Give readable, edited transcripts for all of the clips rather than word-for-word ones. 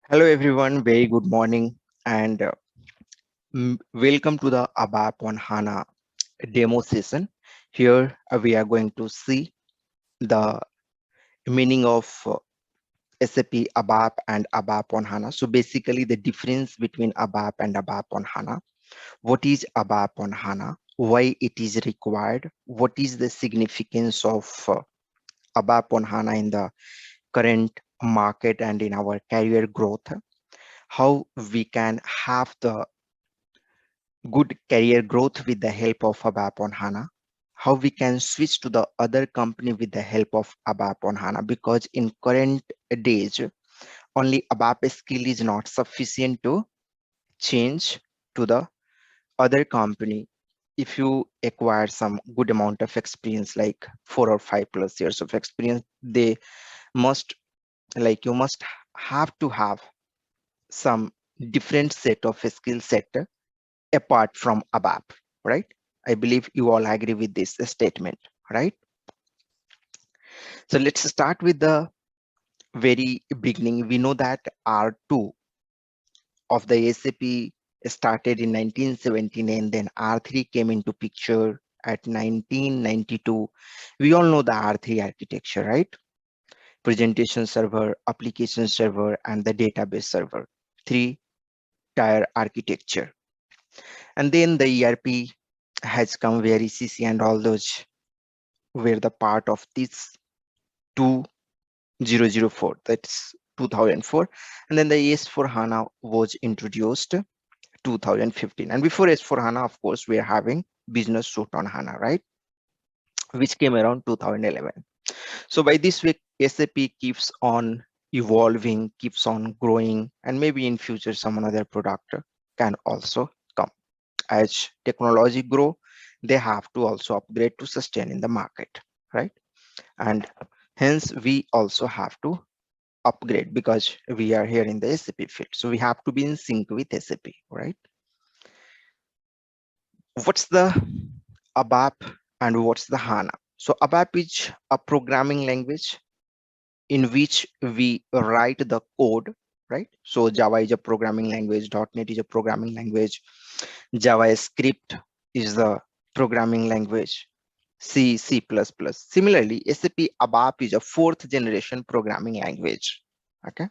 Hello everyone, very good morning and welcome to the ABAP on HANA demo session. Here we are going to see the meaning of SAP ABAP and ABAP on HANA. So basically the difference between ABAP and ABAP on HANA. What is ABAP on HANA? Why it is required? What is the significance of ABAP on HANA in the current market and in our career growth? How we can have the good career growth with the help of ABAP on HANA, how we can switch to the other company with the help of ABAP on HANA, because in current days, only ABAP skill is not sufficient to change to the other company. If you acquire some good amount of experience, like 4 or 5 plus years of experience, they must you must have to have some different set of skill set apart from ABAP, right? I believe you all agree with this statement, right? So let's start with the very beginning. We know that R2 of the SAP started in 1979, then R3 came into picture at 1992. We all know the R3 architecture, right? Presentation server, application server, and the database server, three-tier architecture. And then the ERP has come where ECC and all those were the part of this 2004, that's 2004. And then the S4 HANA was introduced 2015. And before S4 HANA, of course, we are having Business Suite on HANA, right? Which came around 2011. So by this way, SAP keeps on evolving, keeps on growing, and maybe in future some another product can also come. As technology grow, they have to also upgrade to sustain in the market, right? And hence we also have to upgrade because we are here in the SAP field. So we have to be in sync with SAP, right? What's the ABAP and what's the HANA? So ABAP is a programming language in which we write the code, right? So Java is a programming language, .NET is a programming language, JavaScript is the programming language, C, C++. Similarly, SAP ABAP is a fourth generation programming language. Okay,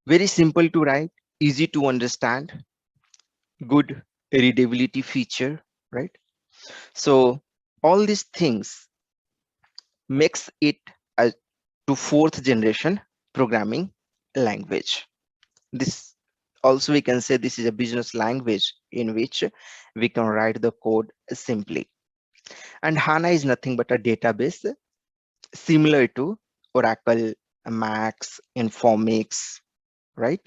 very simple to write, easy to understand, good readability feature, right? So all these things makes it a to fourth generation programming language. This also we can say this is a business language in which we can write the code simply. And HANA is nothing but a database similar to Oracle, Max, Informix, right?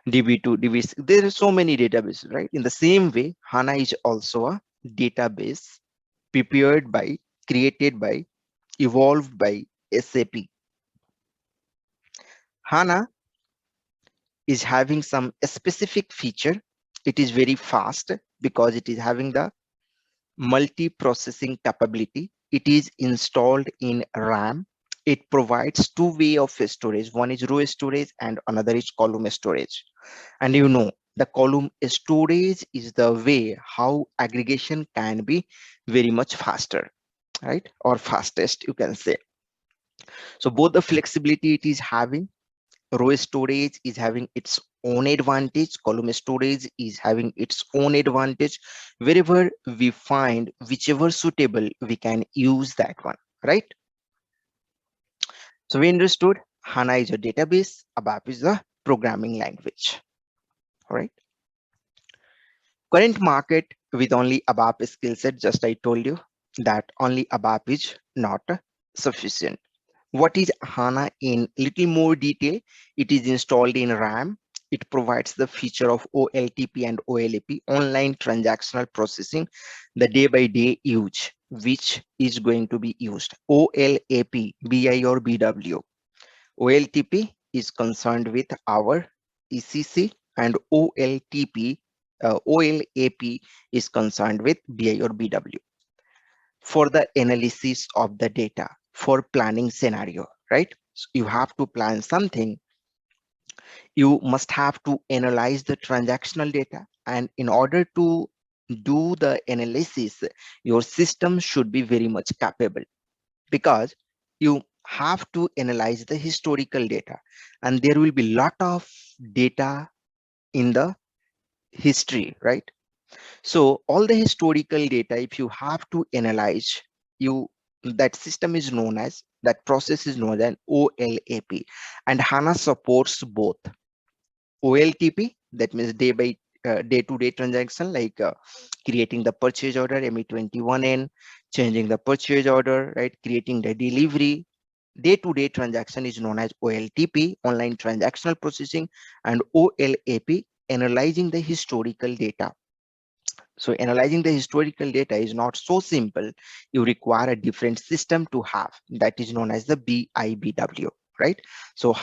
DB2, DB6. There are so many databases, right? In the same way, HANA is also a database prepared by, created by, evolved by SAP. HANA is having some specific feature. It is very fast because it is having the multi-processing capability. It is installed in RAM. It provides two way of storage. One is row storage and another is column storage. And you know, the column storage is the way how aggregation can be very much faster, right? Or fastest, you can say. So both the flexibility it is having, row storage is having its own advantage, column storage is having its own advantage. Wherever we find whichever suitable, we can use that one, right? So we understood HANA is a database, ABAP is a programming language, right? Current market with only ABAP skill set, just I told you that only ABAP is not sufficient. What is HANA in little more detail? It is installed in RAM. It provides the feature of OLTP and OLAP, online transactional processing, the day-by-day use, which is going to be used. OLAP, BI or BW. OLTP is concerned with our ECC, and OLAP is concerned with BI or BW for the analysis of the data, for planning scenario, right? So you have to plan something You must have to analyze the transactional data, and in order to do the analysis, your system should be very much capable, because you have to analyze the historical data, and there will be lot of data in the history, right? So all the historical data, if you have to analyze, you that system is known as, that process is known as OLAP, and HANA supports both OLTP, that means day-to-day transaction, like creating the purchase order ME21N, changing the purchase order, right? Creating the delivery. Day-to-day transaction is known as OLTP, online transactional processing, and OLAP, analyzing the historical data. So analyzing the historical data is not so simple. You require a different system to have, that is known as the BIBW, right? So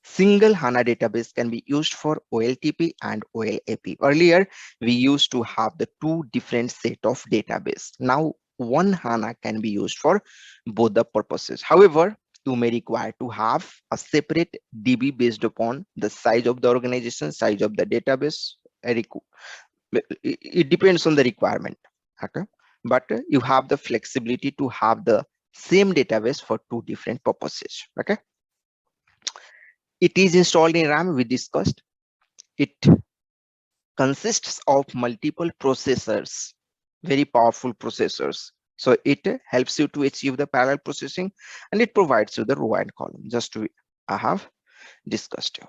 single HANA database can be used for OLTP and OLAP. Earlier, we used to have the two different set of database. Now, one HANA can be used for both the purposes. However, you may require to have a separate DB based upon the size of the organization, size of the database, it depends on the requirement. Okay, but you have the flexibility to have the same database for two different purposes. Okay, it is installed in RAM, we discussed. It consists of multiple processors, very powerful processors, so it helps you to achieve the parallel processing, and it provides you the row and column. Just to I have discussed you.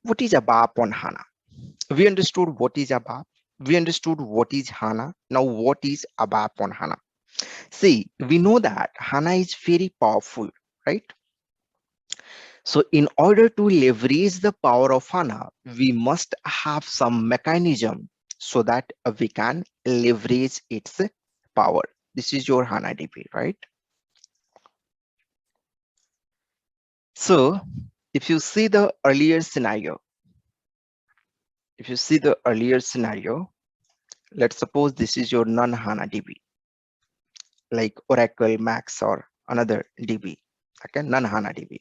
What is ABAP on HANA? We understood what is ABAP. We understood what is HANA. Now, what is ABAP on HANA? See, we know that HANA is very powerful, right? So in order to leverage the power of HANA, we must have some mechanism so that we can leverage its power. This is your HANA DB, right? So if you see the earlier scenario, let's suppose this is your non-HANA DB, like Oracle, Max, or another DB, okay, non-HANA DB.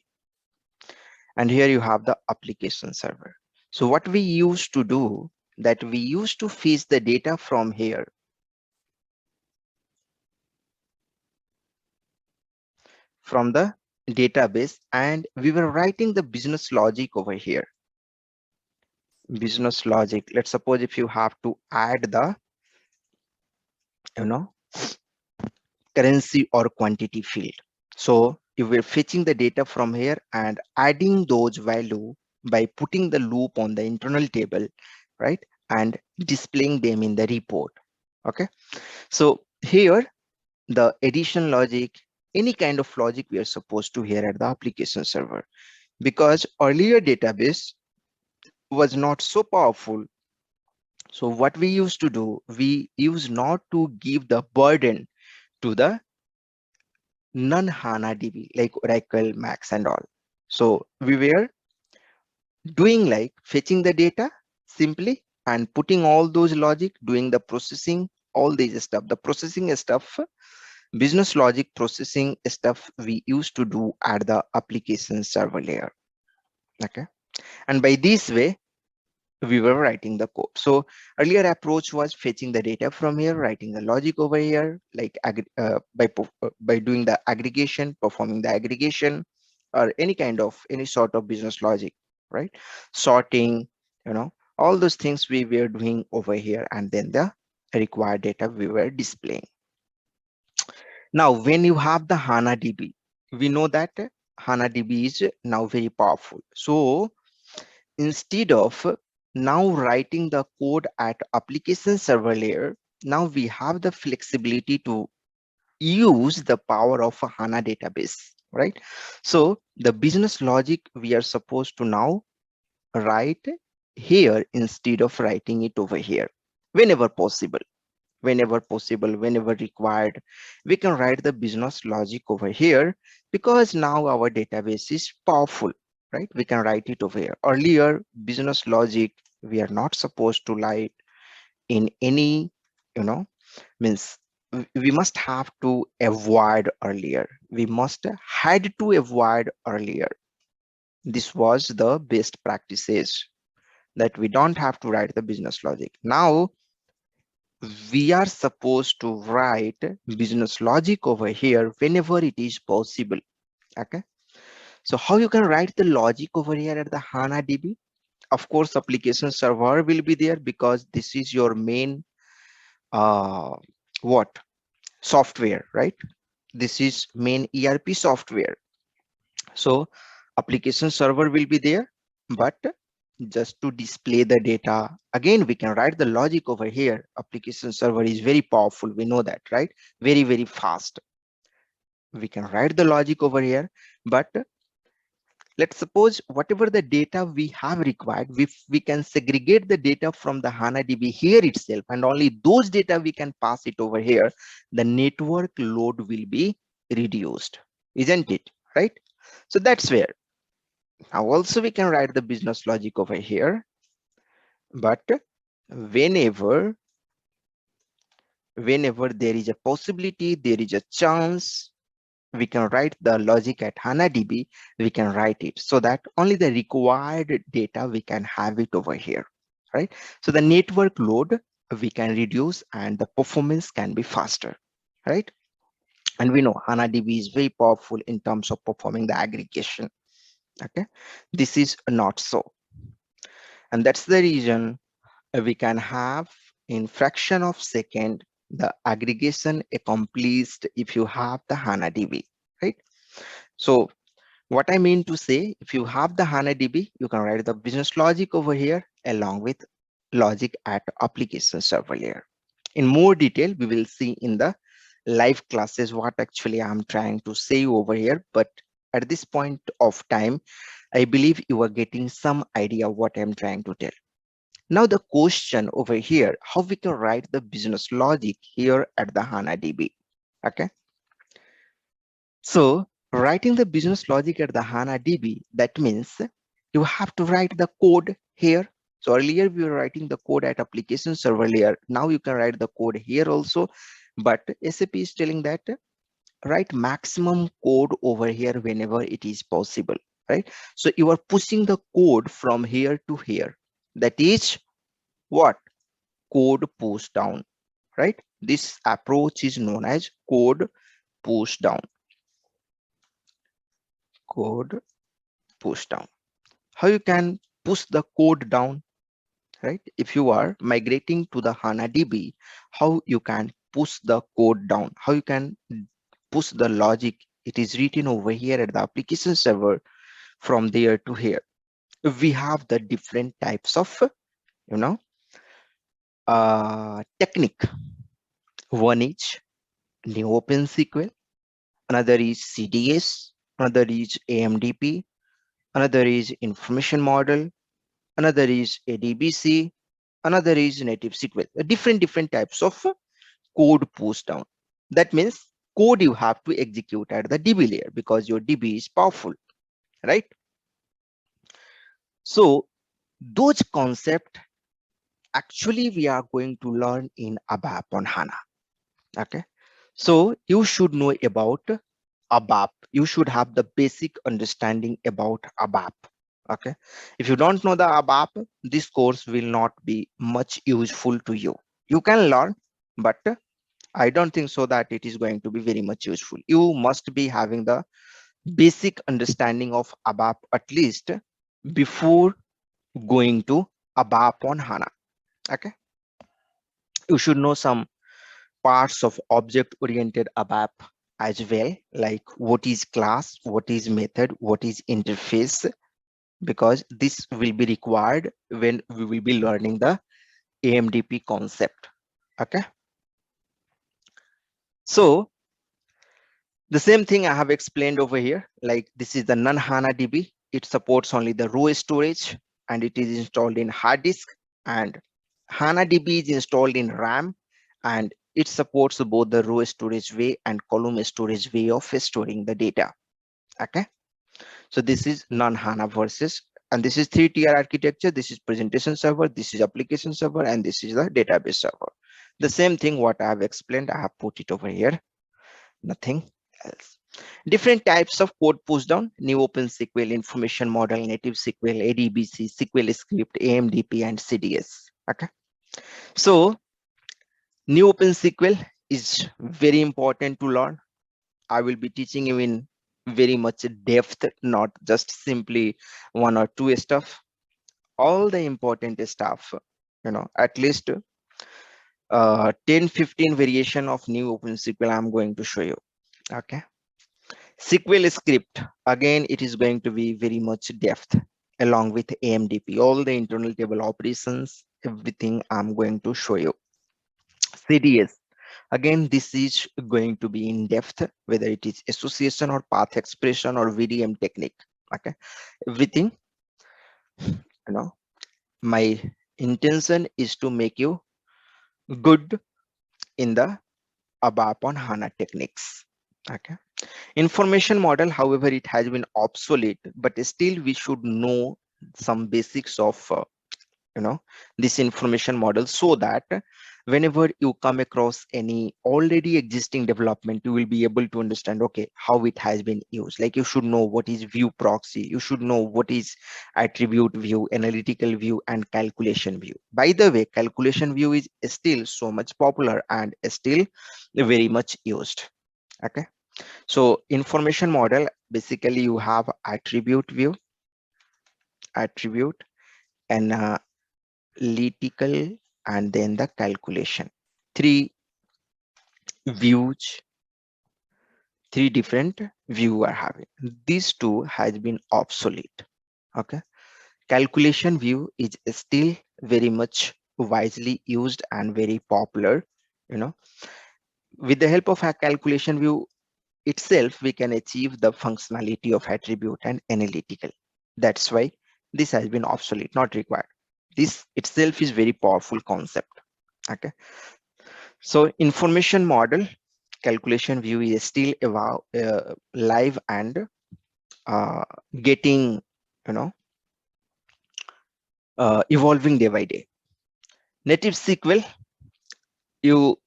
And here you have the application server. So what we used to do, that we used to fetch the data from here, from the database, and we were writing the business logic over here. Business logic. Let's suppose if you have to add the, you know, currency or quantity field. So you were fetching the data from here and adding those value by putting the loop on the internal table, right? And displaying them in the report. Okay. So here the addition logic, any kind of logic we are supposed to hear at the application server, because earlier database was not so powerful. So what we used to do, we used not to give the burden to the non-HANA DB like Oracle, Max, and all. So we were doing like fetching the data simply and putting all those logic, doing the processing, all these stuff, the processing stuff, business logic processing stuff we used to do at the application server layer. Okay, and by this way we were writing the code. So earlier approach was fetching the data from here, writing the logic over here, like by doing the aggregation, performing the aggregation, or any sort of business logic, right? Sorting, all those things we were doing over here, and then the required data we were displaying. Now, when you have the HANA DB, we know that HANA DB is now very powerful. So instead of now writing the code at application server layer, now we have the flexibility to use the power of a HANA database, right? So the business logic we are supposed to now write here instead of writing it over here, whenever possible. Whenever required, we can write the business logic over here, because now our database is powerful, right? We can write it over here. Earlier, business logic we are not supposed to write in any, means we must have to avoid earlier. We must had to avoid earlier. This was the best practices, that we don't have to write the business logic. Now we are supposed to write business logic over here whenever it is possible. Okay, so how you can write the logic over here at the HANA DB? Of course, application server will be there because this is your main uh, what software, right? This is main ERP software. So application server will be there, but just to display the data, again, we can write the logic over here. Application server is very powerful. We know that, right? Very, very fast. We can write the logic over here, but let's suppose whatever the data we have required, we can segregate the data from the HANA DB here itself, and only those data we can pass it over here. The network load will be reduced, isn't it? Right? So that's where. Now also we can write the business logic over here, but whenever there is a possibility, there is a chance, we can write the logic at HANA DB, we can write it so that only the required data we can have it over here, right? So the network load we can reduce and the performance can be faster, right? And we know HANA DB is very powerful in terms of performing the aggregation. Okay, this is not so, and that's the reason we can have in fraction of second the aggregation accomplished if you have the HANA DB, right? So what I mean to say, if you have the HANA DB, you can write the business logic over here along with logic at application server layer. In more detail, we will see in the live classes what actually I'm trying to say over here. But at this point of time, I believe you are getting some idea what I'm trying to tell. Now the question over here, how we can write the business logic here at the HANA DB. Okay. So writing the business logic at the HANA DB, that means you have to write the code here. So earlier we were writing the code at application server layer. Now you can write the code here also, but SAP is telling that write maximum code over here whenever it is possible, right? So you are pushing the code from here to here. That is what? Code push down, right? This approach is known as code push down. Code push down. How you can push the code down, right? If you are migrating to the HANA DB, how you can push the code down, how you can push the logic. It is written over here at the application server from there to here. We have the different types of, technique. One is new Open SQL, another is CDS, another is AMDP, another is information model, another is ADBC, another is native SQL. Different types of code push down. That means code you have to execute at the DB layer because your DB is powerful, right? So those concepts actually we are going to learn in ABAP on HANA. Okay, so you should know about ABAP. You should have the basic understanding about ABAP. Okay, if you don't know the ABAP, this course will not be much useful to you. You can learn, but I don't think so that it is going to be very much useful. You must be having the basic understanding of ABAP at least before going to ABAP on HANA. Okay, you should know some parts of object-oriented ABAP as well, like what is class, what is method, what is interface, because this will be required when we will be learning the AMDP concept. Okay, so the same thing I have explained over here, like this is the non-HANA DB. It supports only the raw storage and it is installed in hard disk, and HANA DB is installed in RAM, and it supports both the raw storage way and column storage way of storing the data. Okay, so this is non-HANA versus, and this is 3-tier architecture. This is presentation server, this is application server, and this is the database server. The same thing what I have explained, I have put it over here, nothing else. Different types of code push down: new Open SQL, information model, native SQL, ADBC, SQL script, AMDP, and CDS. Okay. So new Open SQL is very important to learn. I will be teaching you in very much depth, not just simply one or two stuff. All the important stuff, at least 10-15 variation of new Open SQL I'm going to show you. Okay. SQL script, again, it is going to be very much depth along with AMDP, all the internal table operations, everything I'm going to show you. CDS, again, this is going to be in depth, whether it is association or path expression or VDM technique. Okay, everything, my intention is to make you good in the ABAP on HANA techniques. Okay. Information model, however, it has been obsolete, but still we should know some basics of this information model, so that whenever you come across any already existing development, you will be able to understand, okay, how it has been used. Like, you should know what is view proxy, you should know what is attribute view, analytical view, and calculation view. By the way, calculation view is still so much popular and still very much used. Okay. So information model, basically you have attribute view, attribute, analytical, and then the calculation. Three views, three different view are having. These two has been obsolete. Okay. Calculation view is still very much widely used and very popular. With the help of a calculation view itself, we can achieve the functionality of attribute and analytical. That's why this has been obsolete, not required. This itself is very powerful concept. Okay. So information model, calculation view is still live and uh, getting, evolving day by day. Native SQL, you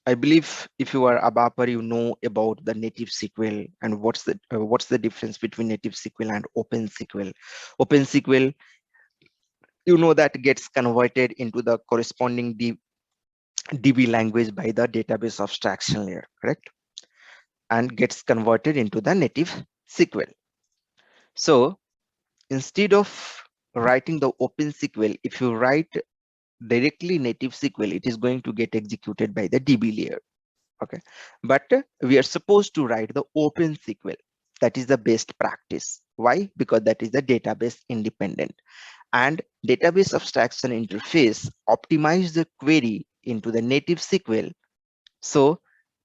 I believe if you are a ABAPer, you know about the native SQL and what's the difference between native SQL and Open SQL. Open SQL, that gets converted into the corresponding DB language by the database abstraction layer, correct? And gets converted into the native SQL. So instead of writing the Open SQL, if you write directly native SQL, it is going to get executed by the DB layer. Okay, but we are supposed to write the Open SQL. That is the best practice. Why? Because that is the database independent, and database abstraction interface optimize the query into the native SQL, so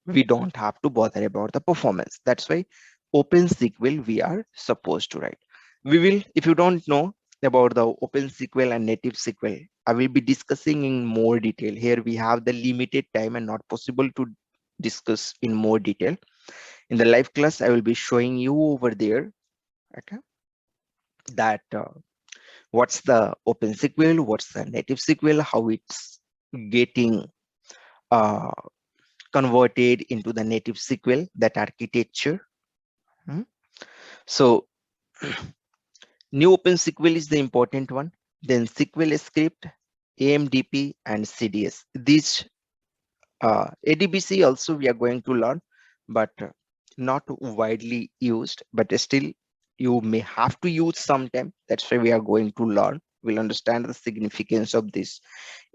we don't have to bother about the performance. That's why Open SQL we are supposed to write. We will, if you don't know about the Open SQL and native SQL, I will be discussing in more detail. Here we have the limited time and not possible to discuss in more detail. In the live class, I will be showing you over there, okay, that what's the Open SQL, what's the native SQL, how it's getting uh, converted into the native SQL, that architecture. So new Open SQL is the important one. Then SQL script, AMDP, and CDS. These ADBC also we are going to learn, but not widely used, but still you may have to use sometime. That's why we are going to learn. We'll understand the significance of this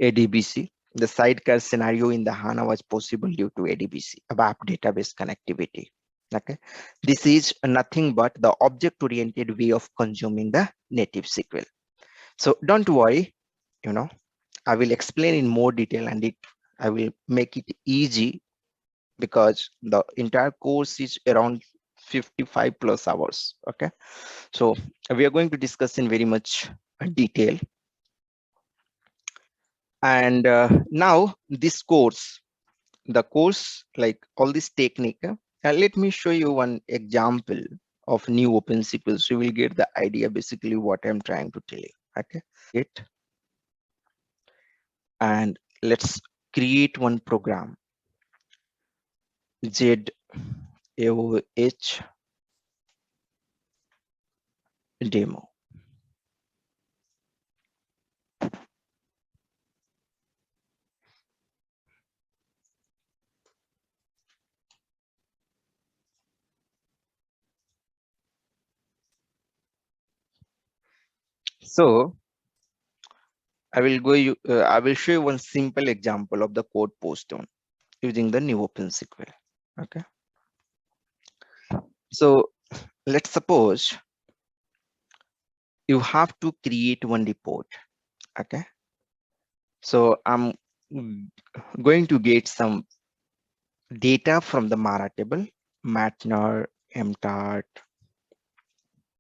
ADBC. The sidecar scenario in the HANA was possible due to ADBC, ABAP database connectivity. Okay, this is nothing but the object-oriented way of consuming the native SQL. So don't worry, I will explain in more detail, and I will make it easy, because the entire course is around 55 plus hours. Okay, so we are going to discuss in very much detail. And now this course, the course, like all this technique, let me show you one example of new Open SQL, so you will get the idea basically what I'm trying to tell you. Okay, and let's create one program. Z AOH demo. So I will show you one simple example of the code post on using the new Open SQL. Okay. So let's suppose you have to create one report. Okay. So I'm going to get some data from the Mara table, Matner, MTART.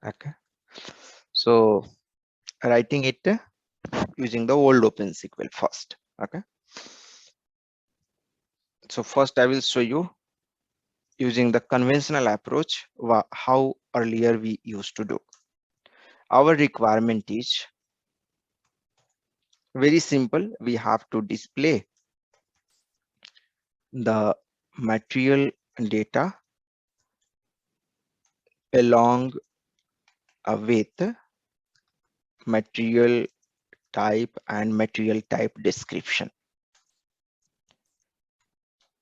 Okay. So writing it using the old Open SQL first. Okay. So first I will show you using the conventional approach how earlier we used to do. Our requirement is very simple. We have to display the material data along with material type and material type description.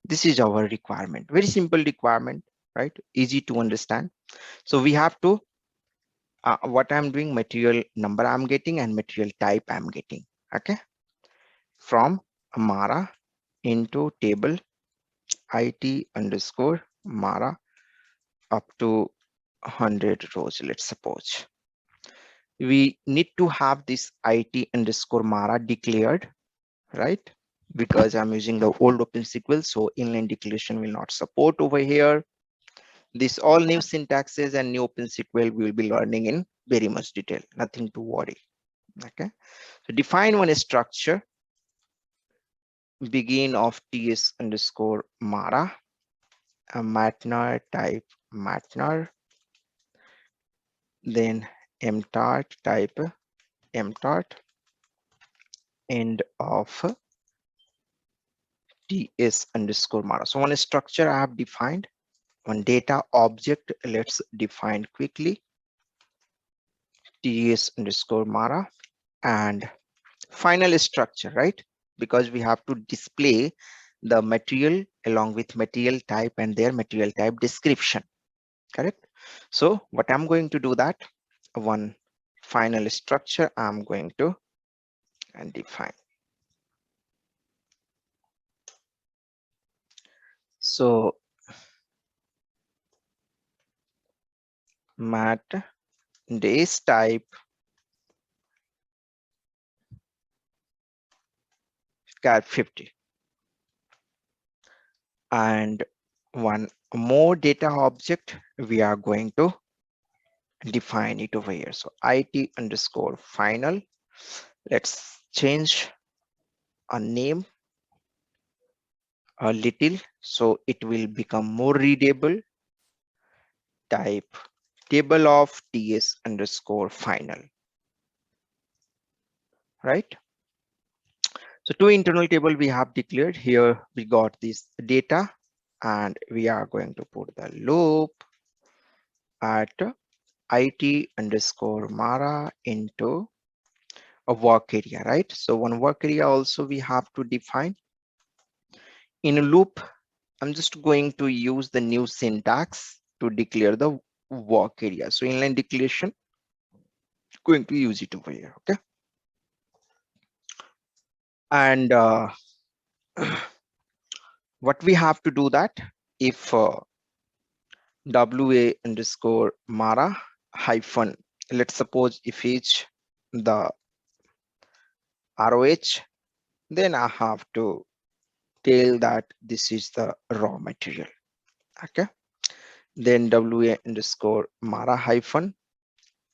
This is our requirement. Very simple requirement, right? Easy to understand. So we have to what I'm doing, material number I'm getting and material type I'm getting. Okay. From Mara into table IT underscore Mara up to 100 rows, let's suppose. We need to have this IT underscore Mara declared, right? Because I'm using the old Open SQL, so inline declaration will not support over here. This all new syntaxes and new Open SQL we will be learning in very much detail, nothing to worry. Okay, so define one structure, begin of TS underscore Mara, a Matner type Matner, then mtart type mtart, end of TS underscore Mara. So one structure I have defined, one data object, let's define quickly, TS underscore Mara, and final structure, right? Because we have to display the material along with material type and their material type description, correct? So what I'm going to do that, one final structure I'm going to define. So mat days type cat 50, and one more data object we are going to define it over here. So IT underscore final, let's change a name a little so it will become more readable, type table of TS underscore final, right? So two internal table we have declared here. We got this data and we are going to put the loop at IT underscore Mara into a work area, right? So one work area also we have to define. In a loop, I'm just going to use the new syntax to declare the work area. So inline declaration, going to use it over here, okay? And what we have to do that, if WA underscore Mara hyphen, let's suppose if each the ROH, then I have to tell that this is the raw material, okay? Then WA underscore Mara hyphen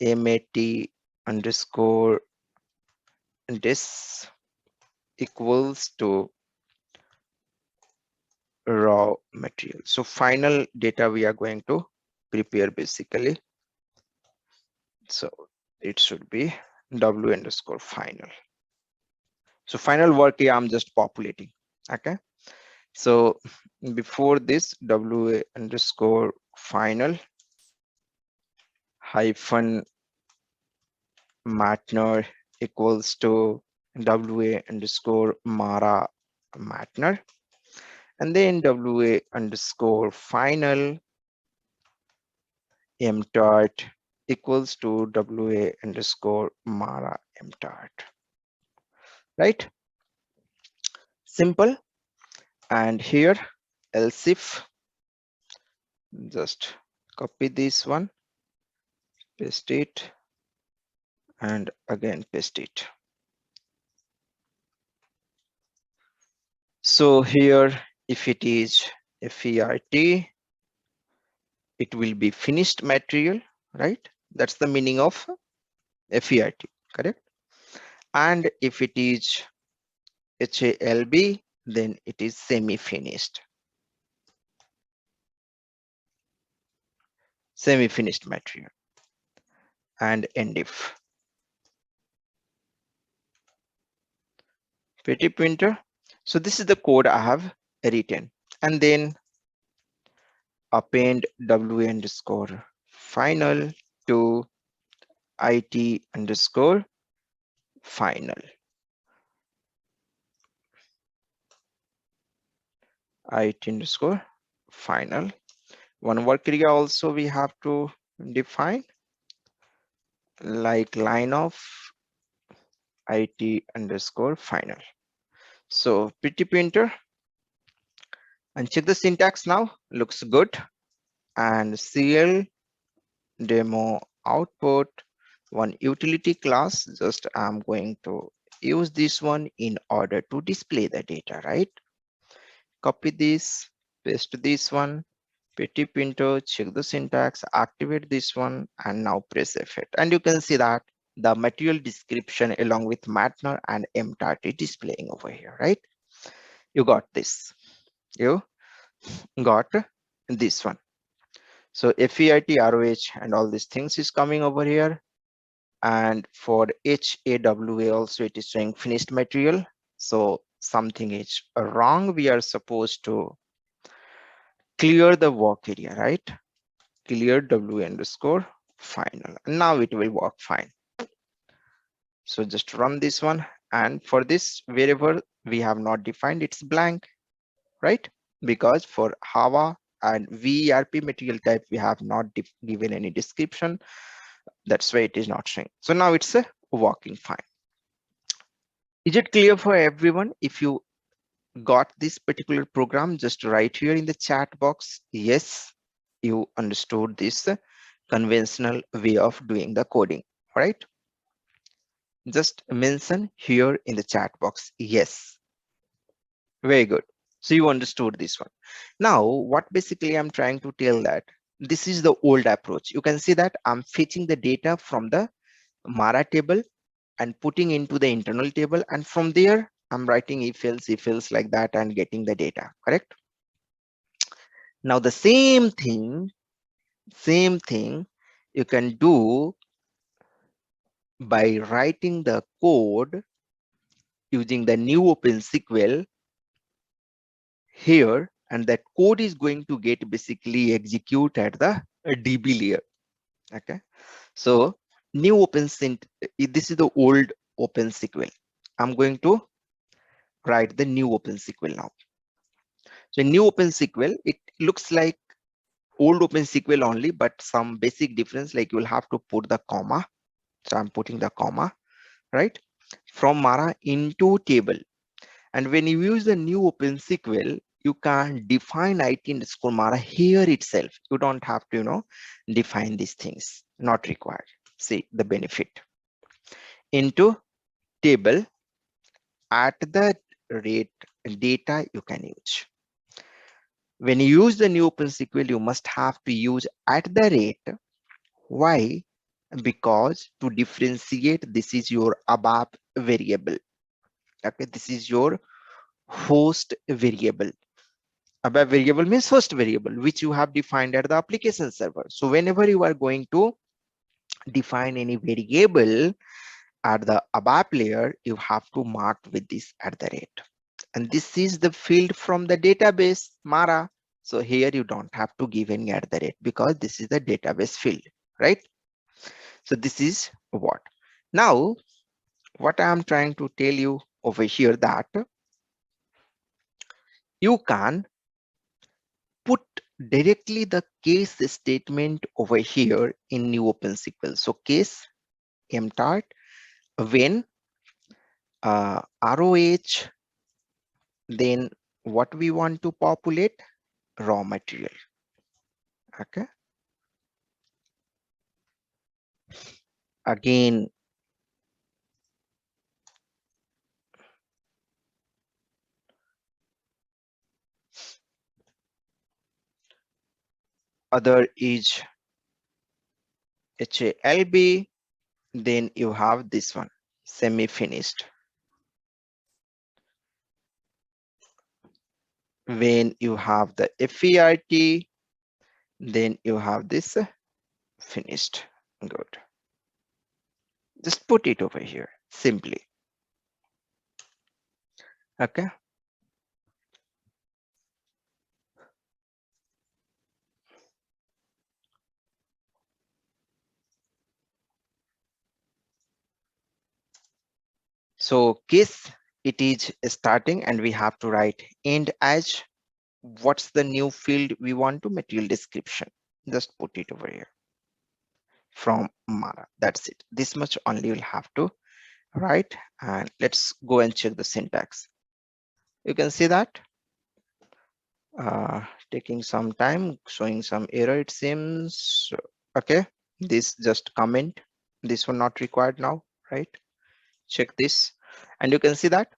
MAT underscore this equals to raw material. So final data we are going to prepare basically. So it should be W underscore final. So final work here I'm just populating. Okay. So before this, WA underscore final hyphen Matner equals to WA underscore Mara Matner, and then WA underscore final mtart equals to WA underscore Mara mtart, right? Simple. And here else if, just copy this one, paste it, and again paste it. So here, if it is FERT, it will be finished material, right? That's the meaning of FERT, correct? And if it is HALB, then it is semi-finished, semi-finished material. And end if. Pretty printer. So this is the code I have written, and then append WA underscore final to IT underscore final. IT underscore final. One work area also we have to define, like line of IT underscore final. So pretty printer, and check the syntax now, looks good. And CL demo output one utility class, just I'm going to use this one in order to display the data, right? Copy this, paste this one, pretty printer, check the syntax, activate this one, and now press F8. And you can see that the material description along with Matner and mtart is displaying over here, right? You got this. You got this one. So FEIT, ROH, and all these things is coming over here. And for HAWA also it is showing finished material. So something is wrong. We are supposed to clear the work area, right? Clear W underscore final. Now it will work fine. So just run this one. And for this, wherever we have not defined, it's blank, right? Because for Java and VERP material type, we have not given any description. That's why it is not showing. So now it's working fine. Is it clear for everyone? If you got this particular program, just write here in the chat box, yes, you understood this conventional way of doing the coding, right? Just mention here in the chat box, yes. Very good. So you understood this one. Now, what basically I'm trying to tell that this is the old approach. You can see that I'm fetching the data from the Mara table and putting into the internal table, and from there I'm writing if else like that and getting the data, correct? Now the same thing you can do by writing the code using the new Open SQL here, and that code is going to get basically execute at the DB layer. Okay, so new this is the old Open SQL. I'm going to write the new Open SQL now. So new Open SQL, it looks like old Open SQL only, but some basic difference, like you will have to put the comma. So I'm putting the comma, right? From Mara into table. And when you use the new Open SQL, you can define IT underscore Mara here itself. You don't have to, define these things, not required. See the benefit. Into table at the rate data you can use. When you use the new Open SQL, you must have to use at the rate. Why? Because to differentiate, this is your ABAP variable. Okay, this is your host variable. ABAP variable means host variable, which you have defined at the application server. So whenever you are going to define any variable at the ABAP layer, you have to mark with this at the rate. and this is the field from the database Mara. So here you don't have to give any @ because this is the database field, right? So this is what. Now, what I am trying to tell you over here that you can put directly the case statement over here in new Open SQL. So case mtart when ROH, then what we want to populate, raw material. Okay. Again, other is HALB, then you have this one, semi-finished. When you have the FERT, then you have this finished. Good. Just put it over here simply. Okay. So case, it is starting and we have to write end as what's the new field we want to, material description. Just put it over here from Mara. That's it. This much only you'll have to write, and let's go and check the syntax. You can see that taking some time, showing some error it seems. Okay, this just comment, this one not required now, right? Check this, and you can see that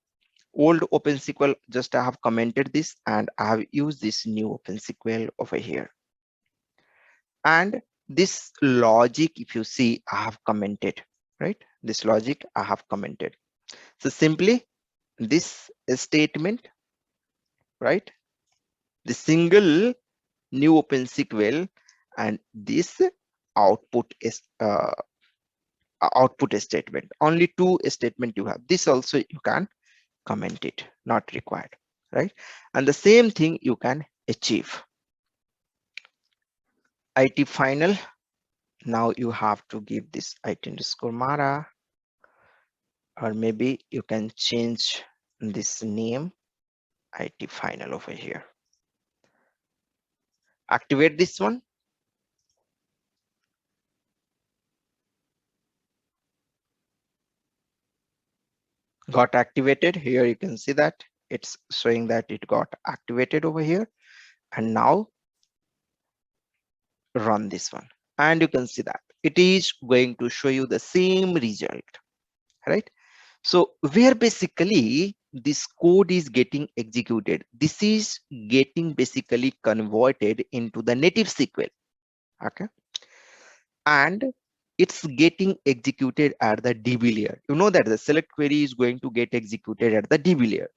old Open SQL, just I have commented this and I have used this new Open SQL over here. And this logic, if you see, I have commented, right? This logic I have commented. So simply this statement, right? The single new Open SQL and this output is output statement. Only two statement you have. This also you can comment it, not required, right? And the same thing you can achieve. IT final. Now you have to give this IT underscore Mara, or maybe you can change this name IT final over here. Activate this one. Got activated here. You can see that it's showing that it got activated over here. And now run this one. And you can see that it is going to show you the same result, right? So where basically this code is getting executed, this is getting basically converted into the native SQL. Okay. And it's getting executed at the DB layer. You know that the select query is going to get executed at the DB layer.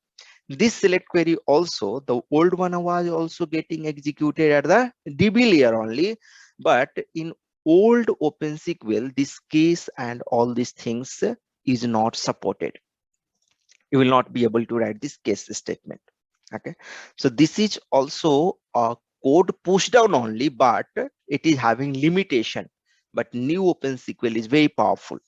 This select query also, the old one was also getting executed at the DB layer only, but in old Open SQL, this case and all these things is not supported. You will not be able to write this case statement. Okay, so this is also a code push down only, but it is having limitation. But new Open SQL is very powerful.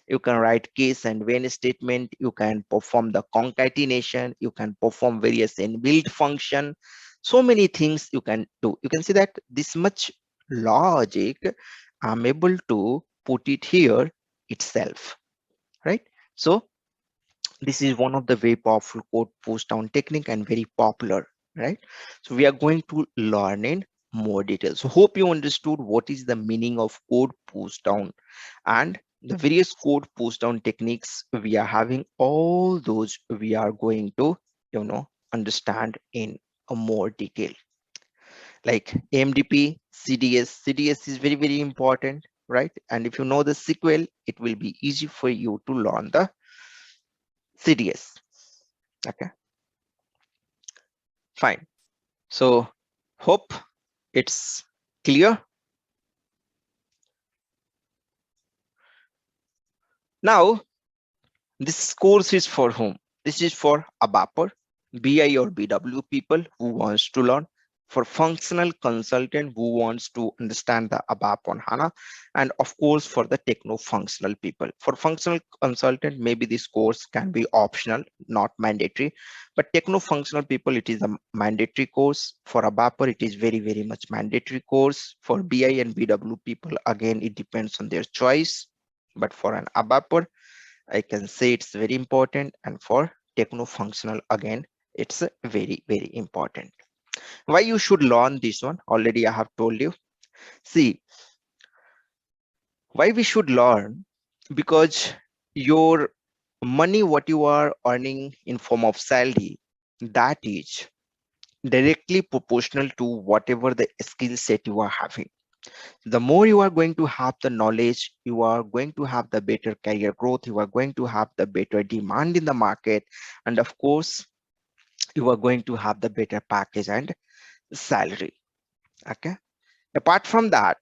You can write case and when statement, you can perform the concatenation, you can perform various inbuilt function, so many things you can do. You can see that this much logic I'm able to put it here itself, right? So this is one of the very powerful code push down technique and very popular, right? So we are going to learn in more detail. So hope you understood what is the meaning of code push down and the various code push down techniques we are having. All those we are going to, understand in a more detail, like AMDP, CDS is very, very important, right? And if you know the SQL, it will be easy for you to learn the CDS. Okay, fine. So hope it's clear. Now, this course is for whom? This is for ABAPer. BI or BW people who wants to learn, for functional consultant who wants to understand the ABAP on HANA, and of course for the techno-functional people. For functional consultant, maybe this course can be optional, not mandatory, but techno-functional people, it is a mandatory course. For ABAPer, it is very, very much mandatory course. For BI and BW people, again, it depends on their choice. But for an ABAPer, I can say it's very important, and for techno-functional, again, it's very, very important. Why you should learn this one? Already I have told you. See, why we should learn? Because your money, what you are earning in form of salary, that is directly proportional to whatever the skill set you are having. The more you are going to have the knowledge, you are going to have the better career growth, you are going to have the better demand in the market, and of course you are going to have the better package and salary. Okay, apart from that,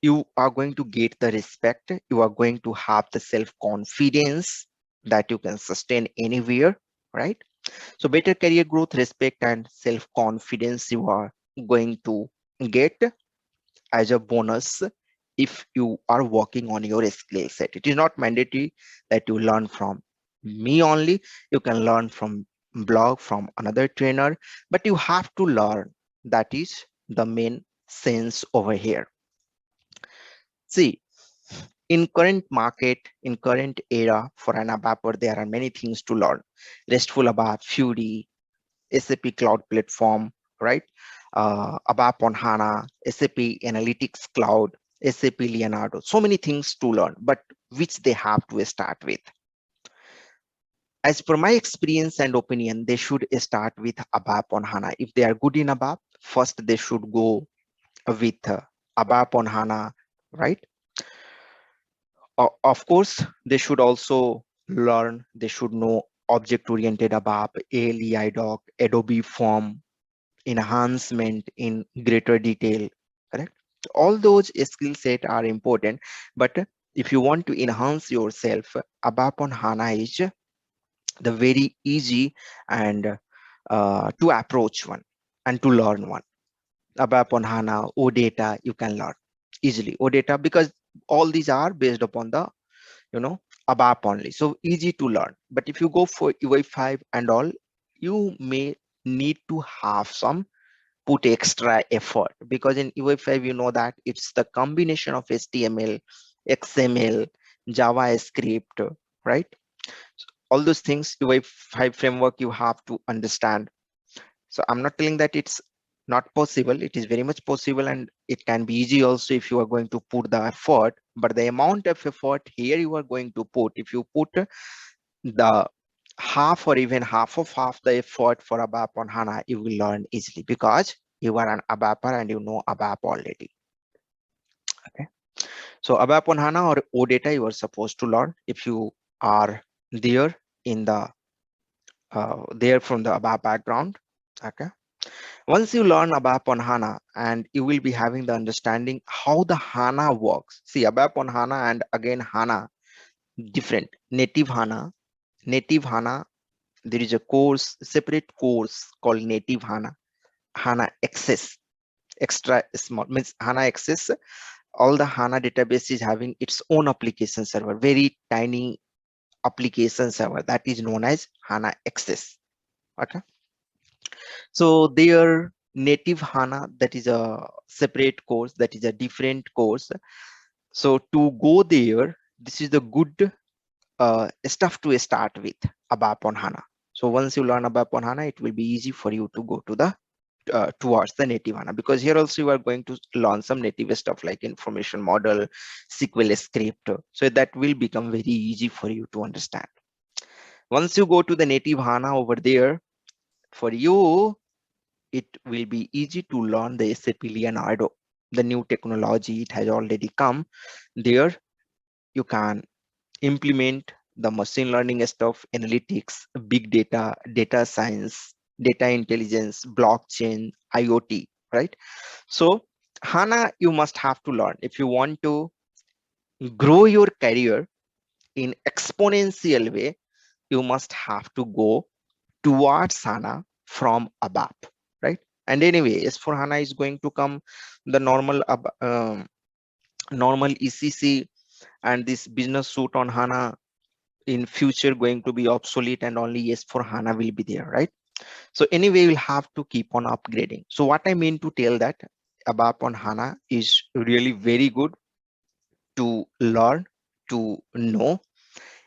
you are going to get the respect, you are going to have the self confidence that you can sustain anywhere, right? So better career growth, respect, and self confidence you are going to get as a bonus if you are working on your skill set. It is not mandatory that you learn from me only. You can learn from blog, from another trainer, but you have to learn. That is the main sense over here. See, in current market, in current era, for an ABAPer, there are many things to learn. RESTful ABAP, Fury, SAP Cloud Platform, right? ABAP on HANA, SAP Analytics Cloud, SAP Leonardo. So many things to learn, but which they have to start with. As per my experience and opinion, they should start with ABAP on HANA. If they are good in ABAP, first they should go with ABAP on HANA, right? Of course, they should also learn, they should know object-oriented ABAP, ALE, IDOC, Adobe Form, enhancement in greater detail, correct? All those skill set are important, but if you want to enhance yourself, ABAP on HANA is the very easy and to approach one and to learn one. ABAP on HANA, OData, you can learn easily. OData, because all these are based upon the ABAP only, so easy to learn. But if you go for UI5 and all, you may need to have some put extra effort, because in UI5 you know that it's the combination of HTML, XML, JavaScript, right? All those things, UI5 framework, you have to understand. So I'm not telling that it's not possible. It is very much possible, and it can be easy also if you are going to put the effort. But the amount of effort here you are going to put, if you put the half or even half the effort for ABAP on HANA, you will learn easily because you are an ABAPer and you know ABAP already. Okay. So ABAP on HANA or OData you are supposed to learn if you are there in the there from the ABAP background. Okay. Once you learn ABAP on HANA, and you will be having the understanding how the HANA works. See, ABAP on HANA and again HANA, different. Native HANA, there is a course, separate course called Native HANA, HANA Access, extra small, means HANA Access. All the HANA database is having its own application server, very tiny application server that is known as HANA Access. Okay. So their native HANA, that is a separate course, that is a different course. So to go there, this is the good stuff to start with ABAP on HANA. So once you learn ABAP on HANA, it will be easy for you to go to the towards the native HANA, because here also you are going to learn some native stuff like information model, SQL script. So that will become very easy for you to understand. Once you go to the native HANA over there, for you, it will be easy to learn the SAP Leonardo, the new technology. It has already come. There you can implement the machine learning stuff, analytics, big data, data science, data intelligence, blockchain, IoT, right? So HANA you must have to learn if you want to grow your career in exponential way. you must have to go towards HANA from ABAP, right? And anyway, S4 HANA is going to come, the normal ECC and this business suite on HANA in future going to be obsolete, and only S4 HANA will be there, right? So anyway, we'll have to keep on upgrading. So what I mean to tell that ABAP on HANA is really very good to learn, to know,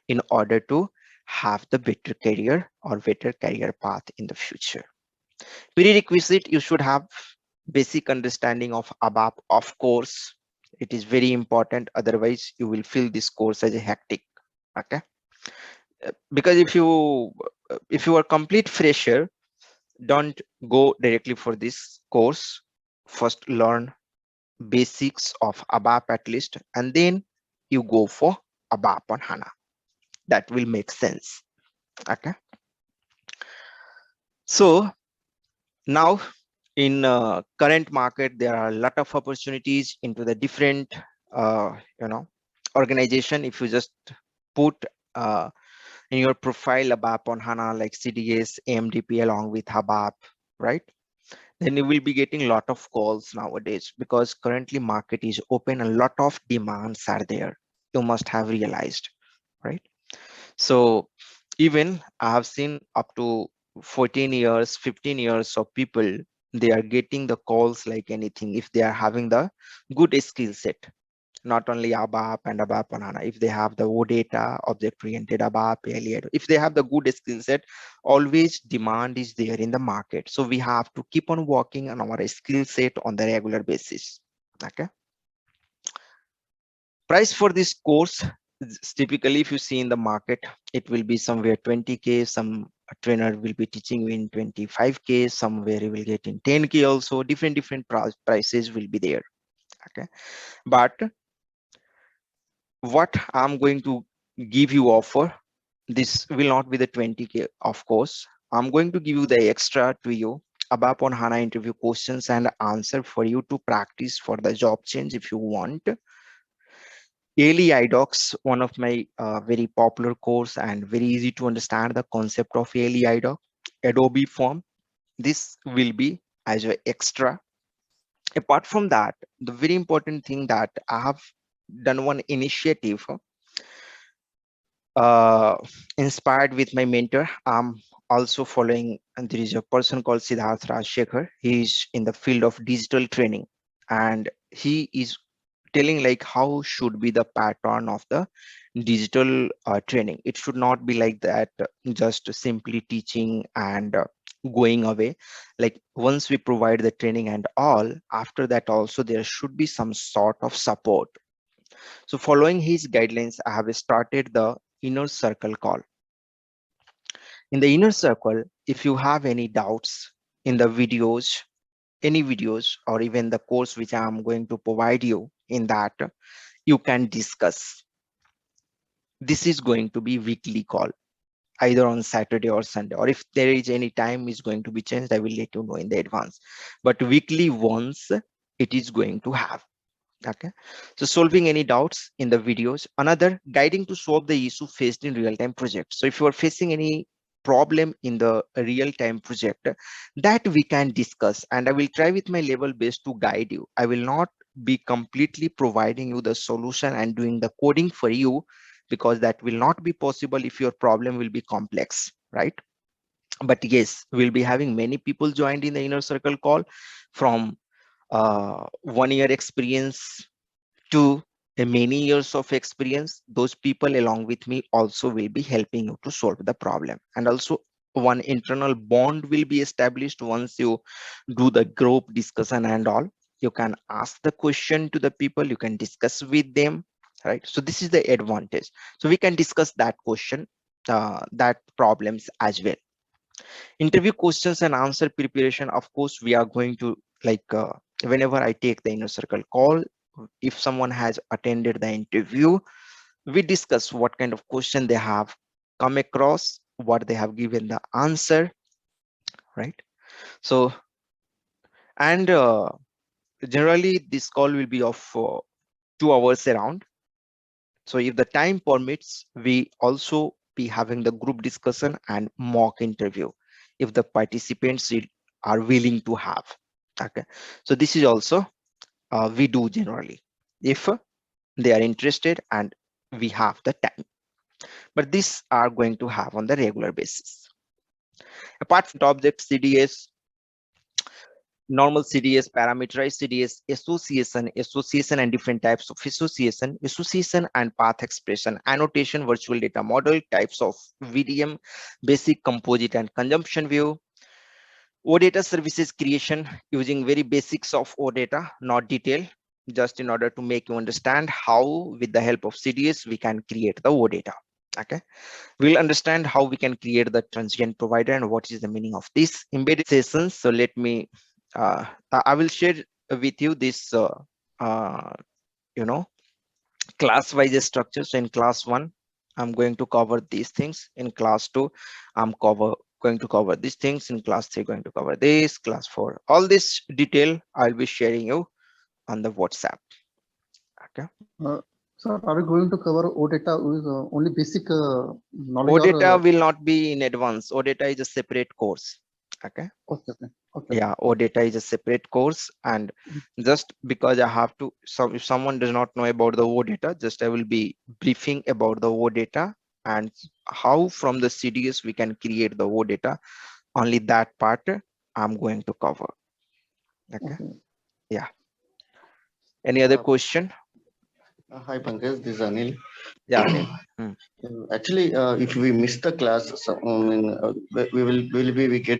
in order to have the better career or better career path in the future. Prerequisite, you should have basic understanding of ABAP, of course. It is very important, otherwise you will feel this course as a hectic. Okay, because if you are complete fresher, don't go directly for this course. First learn basics of ABAP at least, and then you go for ABAP on HANA. That will make sense. Okay, so now in current market, there are a lot of opportunities into the different uh, you know organization. If you just put in your profile ABAP on HANA like CDS, AMDP along with ABAP, right? Then you will be getting a lot of calls nowadays, because currently market is open, a lot of demands are there. You must have realized, right? So even I have seen up to 14 years, 15 years of people, they are getting the calls like anything if they are having the good skill set. Not only ABAP and ABAP on HANA, if they have the OData, object-oriented ABAP, ALE, if they have the good skill set, always demand is there in the market. So we have to keep on working on our skill set on the regular basis. Okay. Price for this course is typically, if you see in the market, it will be somewhere 20K. Some trainer will be teaching you in 25K. Somewhere you will get in 10K also. Different prices will be there. Okay, but what I'm going to give you offer, this will not be the 20K, of course. I'm going to give you the extra to you ABAP on HANA interview questions and answer for you to practice for the job change if you want. ALE iDocs, one of my very popular course and very easy to understand the concept of ALE iDoc. Adobe Form, this will be as an extra. Apart from that, the very important thing that I have done one initiative uh, inspired with my mentor. I'm also following, and there is a person called Siddharth Rajshekhar. He is in the field of digital training, and he is telling like how should be the pattern of the digital training. It should not be like that, just simply teaching and going away. Like once we provide the training and all, after that also there should be some sort of support. So following his guidelines, I have started the inner circle call. In the inner circle, if you have any doubts in the videos, any videos, or even the course which I am going to provide you in that, you can discuss. This is going to be weekly call, either on Saturday or Sunday, or if there is any time is going to be changed, I will let you know in the advance. But weekly once it is going to have. Okay, so solving any doubts in the videos. Another, guiding to solve the issue faced in real-time project. So if you are facing any problem in the real-time project, that we can discuss, and I will try with my level best to guide you. I will not be completely providing you the solution and doing the coding for you, because that will not be possible if your problem will be complex, right? But yes, we'll be having many people joined in the inner circle call from 1 year experience to many years of experience. Those people along with me also will be helping you to solve the problem, and also one internal bond will be established once you do the group discussion and all. You can ask the question to the people, you can discuss with them, right? So this is the advantage. So we can discuss that question, that problems as well. Interview questions and answer preparation, of course we are going to like whenever I take the inner circle call, if someone has attended the interview, we discuss what kind of question they have come across, what they have given the answer, right? So, and generally this call will be of 2 hours around. So if the time permits, we also be having the group discussion and mock interview if the participants are willing to have. Okay, so this is also we do generally if they are interested and we have the time, but these are going to have on the regular basis. Apart from the object CDS, normal CDS, parameterized CDS, association and different types of association and path expression, annotation, virtual data model, types of VDM, basic, composite and consumption view, OData services creation using very basics of OData, not detail, just in order to make you understand how with the help of CDS we can create the OData. Okay, we'll understand how we can create the transient provider and what is the meaning of this embedded sessions. So let me I will share with you this you know, class wise structure. So in class 1 I'm going to cover these things, in class 2 I'm going to cover these things, in class 3 going to cover this, class 4 all this detail I'll be sharing you on the WhatsApp. Okay, Sir, are we going to cover OData with only basic knowledge OData or? will not be in advance. OData is a separate course. Okay, Okay, okay. yeah, OData is a separate course, and just because I have to, so if someone does not know about the OData, just I will be briefing about the OData and how from the CDS we can create the OData. Only that part I'm going to cover. Okay, yeah. Any other question? Hi Pankaj, this is Anil. Yeah, Anil. Actually, if we miss the class, so, we get